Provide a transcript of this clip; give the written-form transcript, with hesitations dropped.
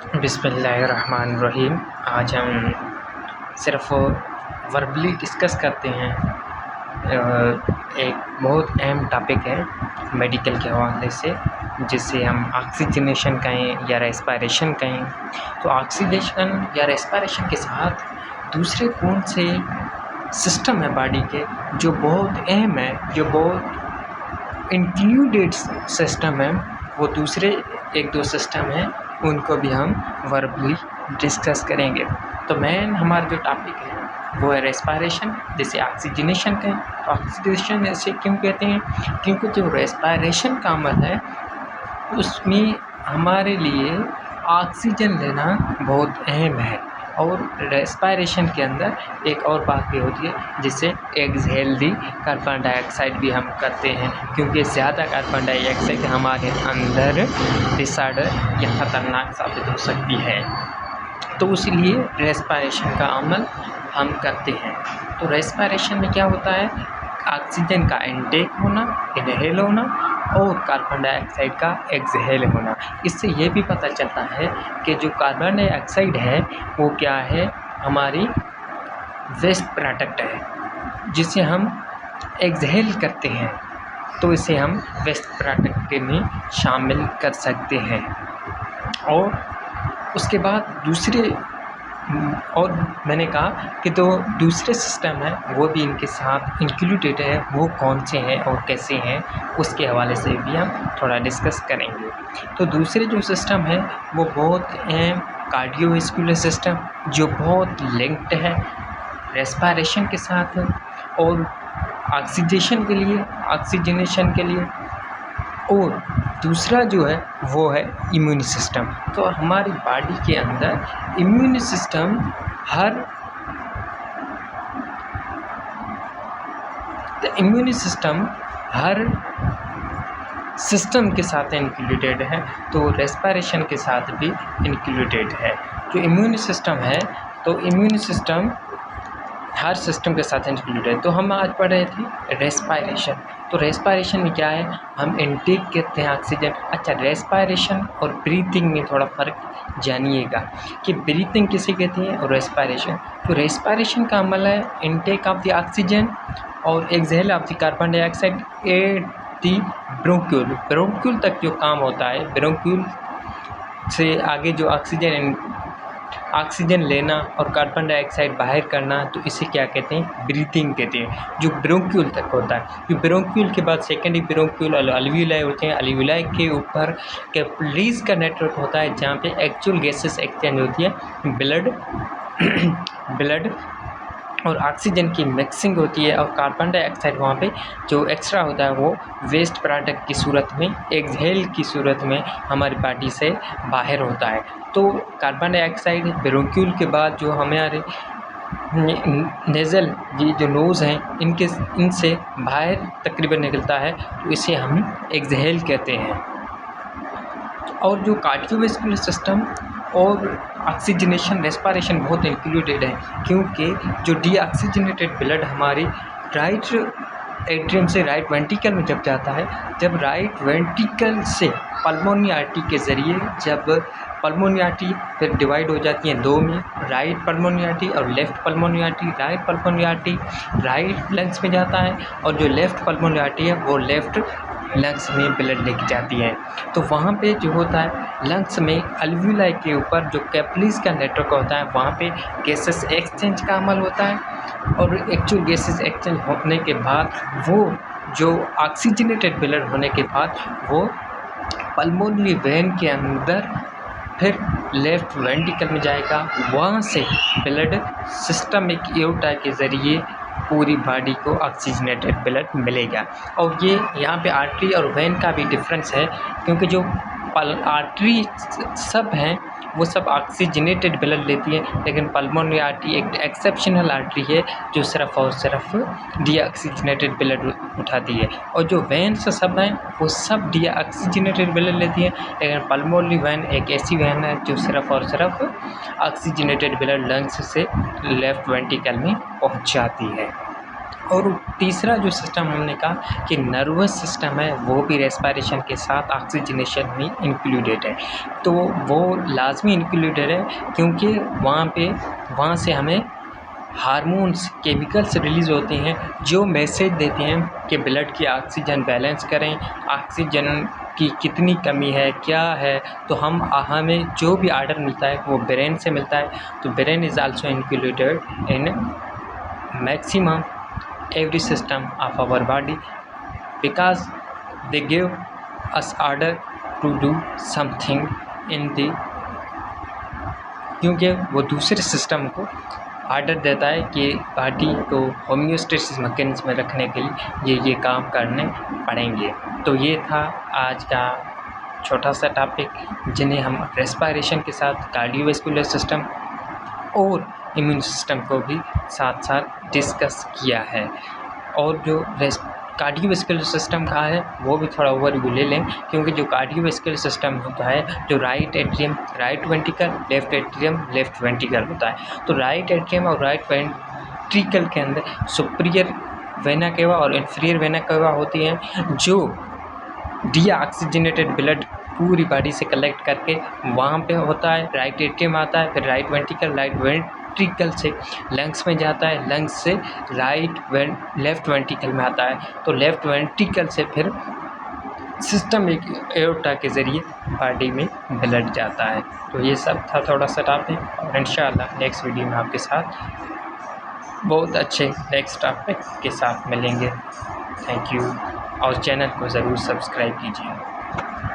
बिस्मिल्लाहिर्रहमानिर्रहीम। आज हम सिर्फ़ वर्बली डिस्कस करते हैं। एक बहुत अहम टॉपिक है मेडिकल के हवाले से, जिसे हम ऑक्सीजनेशन कहें या रेस्पिरेशन कहें। तो ऑक्सीजनेशन या रेस्पिरेशन के साथ दूसरे कौन से सिस्टम है बॉडी के जो बहुत अहम है, जो बहुत इंक्लूडेड सिस्टम है, वो दूसरे एक दो सिस्टम हैं, उनको भी हम वर्बली डिस्कस करेंगे। तो मेन हमारा जो टॉपिक है वो है रेस्पिरेशन, जिसे ऑक्सीजनेशन कहें। ऑक्सीजनेशन ऐसे क्यों कहते हैं? क्योंकि जो रेस्पिरेशन का अमल है उसमें हमारे लिए ऑक्सीजन लेना बहुत अहम है। और रेस्पिरेशन के अंदर एक और बात भी होती है जिसे एक्सहेल दी कार्बन डाइऑक्साइड भी हम करते हैं, क्योंकि ज़्यादा कार्बन डाइऑक्साइड हमारे अंदर डिसऑर्डर या ख़तरनाक साबित हो सकती है। तो इसलिए रेस्पिरेशन का अमल हम करते हैं। तो रेस्पिरेशन में क्या होता है? ऑक्सीजन का इनटेक होना, इनहेल होना, और कार्बन डाइऑक्साइड का एक्सहेल होना। इससे ये भी पता चलता है कि जो कार्बन डाइऑक्साइड है वो क्या है, हमारी वेस्ट प्रोडक्ट है जिसे हम एक्सहेल करते हैं। तो इसे हम वेस्ट प्रोडक्ट में शामिल कर सकते हैं। और उसके बाद और मैंने कहा कि तो दूसरे सिस्टम है वो भी इनके साथ इंक्लूडेड है। वो कौन से हैं और कैसे हैं, उसके हवाले से भी हम थोड़ा डिस्कस करेंगे। तो दूसरे जो सिस्टम है वो बहुत अहम कार्डियोवैस्कुलर सिस्टम, जो बहुत लिंक्ड है रेस्पिरेशन के साथ और ऑक्सीजनेशन के लिए। और दूसरा जो है वो है इम्यून सिस्टम। तो हमारी बॉडी के अंदर इम्यून सिस्टम हर सिस्टम के साथ इंक्लूडेड है, तो रेस्पिरेशन के साथ भी इंक्लूडेड है। जो इम्यून सिस्टम है, तो इम्यून सिस्टम हर सिस्टम के साथ इंक्लूडेड है। तो हम आज पढ़ रहे थे रेस्पिरेशन। तो रेस्पिरेशन में क्या है, हम इनटेक करते हैं ऑक्सीजन। अच्छा, रेस्पिरेशन और ब्रीथिंग में थोड़ा फ़र्क जानिएगा कि ब्रीथिंग किसे कहते हैं और रेस्पिरेशन। तो रेस्पिरेशन का अमल है इनटेक ऑफ द ऑक्सीजन और exhale of the carbon dioxide at the bronchiole तक जो काम होता है। ब्रोंक्यूल से आगे जो ऑक्सीजन लेना और कार्बन डाइऑक्साइड बाहर करना, तो इसे क्या कहते हैं? ब्रीथिंग कहते हैं, जो ब्रोंक्यूल तक होता है। जो ब्रोंक्यूल के बाद सेकेंडरी ब्रोंक्यूल और अल्वियोलाई होते हैं। अल्वियोलाई के ऊपर कैपिलरीज का नेटवर्क होता है, जहाँ पे एक्चुअल गैसेस एक्सचेंज होती है। ब्लड और ऑक्सीजन की मिक्सिंग होती है, और कार्बन डाइऑक्साइड वहाँ पे जो एक्स्ट्रा होता है वो वेस्ट प्रोडक्ट की सूरत में, एक्सहेल की सूरत में हमारी बॉडी से बाहर होता है। तो कार्बन डाइऑक्साइड ब्रोंक्यूल के बाद जो हमारे नेज़ल, ये जो नोज़ हैं, इनसे बाहर तकरीबन निकलता है, तो इसे हम एक्सहेल कहते हैं। और जो कार्डियोवैस्कुलर सिस्टम और ऑक्सीजनेशन रेस्पिरेशन बहुत इंक्लूडेड है, क्योंकि जो डीऑक्सीजनेटेड ब्लड हमारी राइट एट्रियम से राइट वेंट्रिकल में जब जाता है, जब राइट वेंट्रिकल से पल्मोनरी आर्टरी के ज़रिए, जब पल्मोनरी आर्टरी फिर डिवाइड हो जाती हैं दो में, राइट पल्मोनरी आर्टरी और left pulmonary artery. Right pulmonary artery right lungs में जाता है, और जो लेफ़्ट पल्मोनरी आर्टरी है वो लेफ़्ट लंग्स में ब्लड लेके जाती है। तो वहाँ पे जो होता है लंग्स में अल्वियोलाई के ऊपर जो कैपिलरीज का नेटवर्क होता है, वहाँ पे गैसेस एक्सचेंज का अमल होता है। और एक्चुअल गैसेस एक्सचेंज होने के बाद वो जो ऑक्सीजनेटेड ब्लड होने के बाद वो पल्मोनरी वेन के अंदर फिर लेफ़्ट वेंट्रिकल में जाएगा। वहाँ से ब्लड सिस्टमिक एओर्टा के ज़रिए पूरी बॉडी को ऑक्सीजनेटेड ब्लड मिलेगा। और ये यहाँ पे आर्टरी और वेन का भी डिफरेंस है, क्योंकि जो आर्टरी सब हैं वो सब ऑक्सीजनेटेड ब्लड लेती है, लेकिन पल्मोनरी आर्टरी एक एक्सेप्शनल आर्टरी है जो सिर्फ़ और सिर्फ डीऑक्सीजनेटेड ब्लड उठाती है। और जो वेन्स सब हैं वो सब डीऑक्सीजनेटेड ब्लड लेती है, लेकिन पल्मोनरी वेन एक ऐसी वेन है जो सिर्फ़ और सिर्फ ऑक्सीजनेटेड ब्लड लंग्स से लेफ़्ट वेंट्रिकल में पहुँच जाती है। और तीसरा जो सिस्टम हमने कहा कि नर्वस सिस्टम है वो भी रेस्पिरेशन के साथ ऑक्सीजनेशन में इंक्लूडेड है। तो वो लाजमी इंक्लूडेड है क्योंकि वहाँ से हमें हार्मोन्स केमिकल्स रिलीज़ होते हैं जो मैसेज देते हैं कि ब्लड की ऑक्सीजन बैलेंस करें, ऑक्सीजन की कितनी कमी है, क्या है। तो हमें जो भी आर्डर मिलता है वो ब्रेन से मिलता है। तो brain is also included in maximum every system of our body because they give us order to do something in the क्योंकि वो दूसरे सिस्टम को आर्डर देता है कि बॉडी को होम्योस्टेसिस मैकेनिज्म में रखने के लिए ये काम करने पड़ेंगे। तो ये था आज का छोटा सा टॉपिक जिन्हें हम रेस्पिरेशन के साथ कार्डियोवैस्कुलर सिस्टम और इम्यून सिस्टम को भी साथ साथ डिस्कस किया है। और जो कार्डियोवैस्कुलर सिस्टम का है वो भी थोड़ा ओवरव्यू ले लें क्योंकि जो कार्डियोवैस्कुलर सिस्टम होता है जो right atrium right ventricle, left atrium left ventricle होता है। तो राइट एट्रियम और राइट वेंट्रिकल के अंदर सुपीरियर वेना केवा और इंफीरियर वेना केवा होती हैं जो डीऑक्सीजनेटेड ब्लड पूरी बॉडी से कलेक्ट करके वहाँ पे होता है। राइट एट्रियम आता है, फिर राइट वेंट्रिकल से लंग्स में जाता है, लंग्स से लेफ्ट वेंट्रिकल में आता है। तो लेफ्ट वेंट्रिकल से फिर सिस्टम एक एओर्टा के ज़रिए बॉडी में ब्लड जाता है। तो ये सब था थोड़ा सा टॉपिक और इंशाअल्लाह नेक्स्ट वीडियो में आपके साथ बहुत अच्छे नेक्स्ट टॉपिक के साथ मिलेंगे। थैंक यू और चैनल को ज़रूर सब्सक्राइब कीजिए।